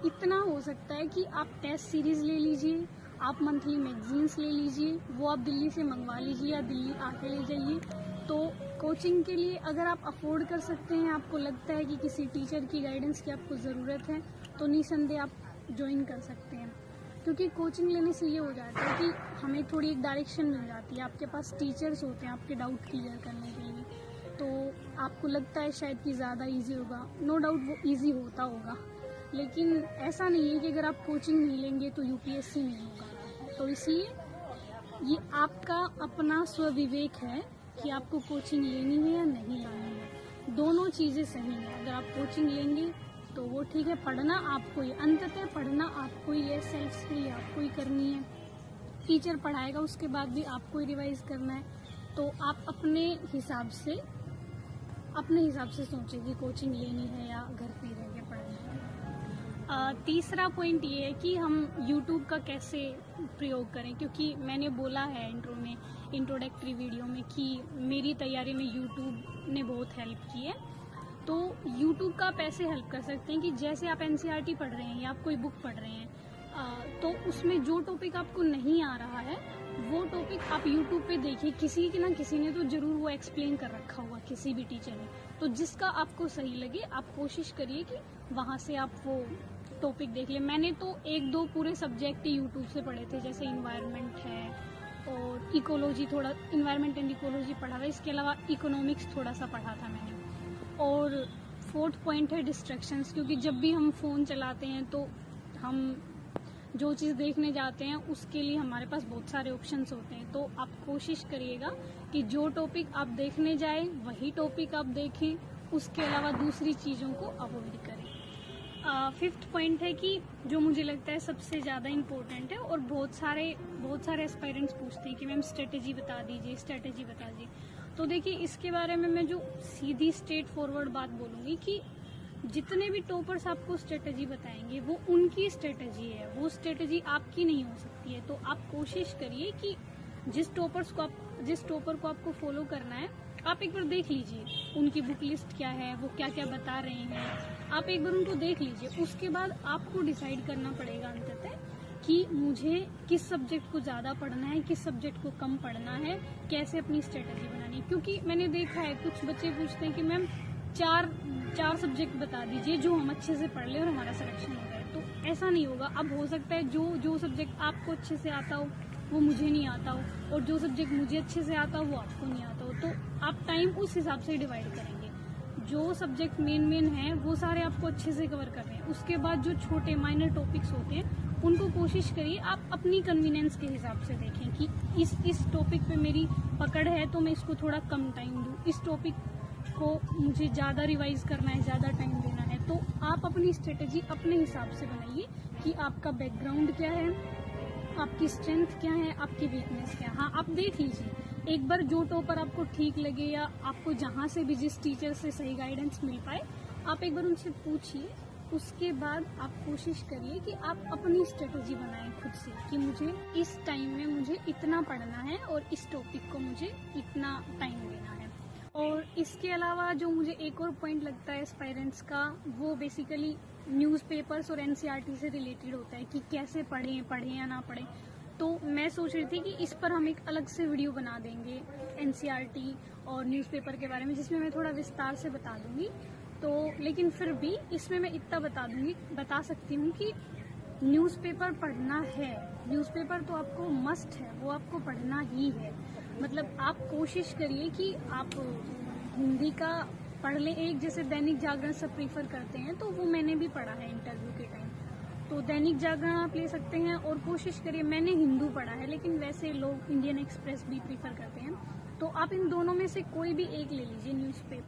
इतना हो सकता है कि आप टेस्ट सीरीज ले लीजिए, आप मंथली मैगजीन्स ले लीजिए, वो आप दिल्ली से मंगवा लीजिए या दिल्ली आके ले जाइए। तो कोचिंग के लिए अगर आप अफोर्ड कर सकते हैं, आपको लगता है कि किसी टीचर की गाइडेंस की आपको ज़रूरत है, तो निसंदेह आप ज्वाइन कर सकते हैं। क्योंकि कोचिंग लेने से ये हो जाता है कि हमें थोड़ी एक डायरेक्शन मिल जाती है, आपके पास टीचर्स होते हैं आपके डाउट क्लियर करने के लिए। तो आपको लगता है शायद कि ज़्यादा इजी होगा, नो डाउट वो इजी होता होगा, लेकिन ऐसा नहीं है कि अगर आप कोचिंग नहीं लेंगे तो यूपीएससी नहीं होगा। तो इसलिए ये आपका अपना स्वविवेक है कि आपको कोचिंग लेनी है या नहीं लेनी है। दोनों चीज़ें सही हैं। अगर आप कोचिंग लेंगे तो वो ठीक है, पढ़ना आपको ही, अंततः पढ़ना आपको ही है, सेल्फ स्टडी आपको ही करनी है। टीचर पढ़ाएगा उसके बाद भी आपको ही रिवाइज करना है। तो आप अपने हिसाब से सोचें कि कोचिंग लेनी है या घर पे रह के पढ़ना है। तीसरा पॉइंट ये है कि हम YouTube का कैसे प्रयोग करें, क्योंकि मैंने बोला है इंट्रोडक्टरी वीडियो में कि मेरी तैयारी में YouTube ने बहुत हेल्प की है। तो YouTube का आप ऐसे हेल्प कर सकते हैं कि जैसे आप NCERT पढ़ रहे हैं या आप कोई बुक पढ़ रहे हैं, तो उसमें जो टॉपिक आपको नहीं आ रहा है वो टॉपिक आप YouTube पे देखिए, किसी की ना किसी ने तो जरूर वो एक्सप्लेन कर रखा होगा, किसी भी टीचर ने। तो जिसका आपको सही लगे आप कोशिश करिए कि वहाँ से आप वो टॉपिक देख लें। मैंने तो 1-2 पूरे सब्जेक्ट YouTube से पढ़े थे, जैसे इन्वायरमेंट है और इकोलॉजी, थोड़ा इन्वायरमेंट एंड इकोलॉजी पढ़ा था। इसके अलावा इकोनॉमिक्स थोड़ा सा पढ़ा था मैंने। और 4th पॉइंट है डिस्ट्रैक्शंस, क्योंकि जब भी हम फ़ोन चलाते हैं तो हम जो चीज़ देखने जाते हैं उसके लिए हमारे पास बहुत सारे ऑप्शंस होते हैं। तो आप कोशिश करिएगा कि जो टॉपिक आप देखने जाएं वही टॉपिक आप देखें, उसके अलावा दूसरी चीज़ों को अवॉइड करें। 5th पॉइंट है कि जो मुझे लगता है सबसे ज़्यादा इम्पोर्टेंट है, और बहुत सारे एस्पायरेंट्स पूछते हैं कि मैम स्ट्रेटेजी बता दीजिए। तो देखिए, इसके बारे में मैं जो सीधी स्ट्रेट फॉरवर्ड बात बोलूँगी कि जितने भी टॉपर्स आपको स्ट्रेटेजी बताएंगे वो उनकी स्ट्रेटेजी है, वो स्ट्रेटेजी आपकी नहीं हो सकती है। तो आप कोशिश करिए कि जिस टॉपर को आपको फॉलो करना है, आप एक बार देख लीजिए उनकी बुक लिस्ट क्या है, वो क्या क्या बता रहे हैं, आप एक बार उनको देख लीजिए। उसके बाद आपको डिसाइड करना पड़ेगा अंततः कि मुझे किस सब्जेक्ट को ज़्यादा पढ़ना है, किस सब्जेक्ट को कम पढ़ना है, कैसे अपनी स्ट्रेटेजी बनानी है। क्योंकि मैंने देखा है कुछ बच्चे पूछते हैं कि मैम चार सब्जेक्ट बता दीजिए जो हम अच्छे से पढ़ लें और हमारा सिलेक्शन हो जाए। तो ऐसा नहीं होगा। अब हो सकता है जो सब्जेक्ट आपको अच्छे से आता हो वो मुझे नहीं आता हो, और जो सब्जेक्ट मुझे अच्छे से आता हो वो आपको नहीं आता हो। तो आप टाइम उस हिसाब से डिवाइड करेंगे। जो सब्जेक्ट मेन है वो सारे आपको अच्छे से कवर कर रहे हैं। उसके बाद जो छोटे माइनर टॉपिक्स होते हैं उनको कोशिश करिए आप अपनी कन्वीनियंस के हिसाब से देखें कि इस टॉपिक पे मेरी पकड़ है तो मैं इसको थोड़ा कम टाइम दूं, इस टॉपिक को मुझे ज़्यादा रिवाइज करना है, ज़्यादा टाइम देना है। तो आप अपनी स्ट्रेटेजी अपने हिसाब से बनाइए कि आपका बैकग्राउंड क्या है, आपकी स्ट्रेंथ क्या है, आपकी वीकनेस क्या है। हाँ, आप देख लीजिए एक बार जो टॉपर आपको ठीक लगे या आपको जहाँ से भी जिस टीचर से सही गाइडेंस मिल पाए, आप एक बार उनसे पूछिए। उसके बाद आप कोशिश करिए कि आप अपनी स्ट्रेटेजी बनाएं खुद से कि मुझे इस टाइम में मुझे इतना पढ़ना है और इस टॉपिक को मुझे इतना टाइम देना है। और इसके अलावा जो मुझे एक और पॉइंट लगता है एस्पायरेंट्स का, वो बेसिकली न्यूज़पेपर्स और NCERT से रिलेटेड होता है कि कैसे पढ़ें या ना पढ़ें। तो मैं सोच रही थी कि इस पर हम एक अलग से वीडियो बना देंगे NCERT और न्यूज़पेपर के बारे में, जिसमें मैं थोड़ा विस्तार से बता दूंगी। तो लेकिन फिर भी इसमें मैं इतना बता सकती हूँ कि न्यूज़पेपर पढ़ना है, न्यूज़पेपर तो आपको मस्ट है, वो आपको पढ़ना ही है। मतलब आप कोशिश करिए कि आप हिंदी का पढ़ लें। एक जैसे दैनिक जागरण सब प्रीफर करते हैं, तो वो मैंने भी पढ़ा है इंटरव्यू के टाइम। तो दैनिक जागरण आप ले सकते हैं और कोशिश करिए, मैंने हिंदू पढ़ा है लेकिन वैसे लोग इंडियन एक्सप्रेस भी प्रीफर करते हैं। तो आप इन दोनों में से कोई भी एक ले लीजिए न्यूज़पेपर।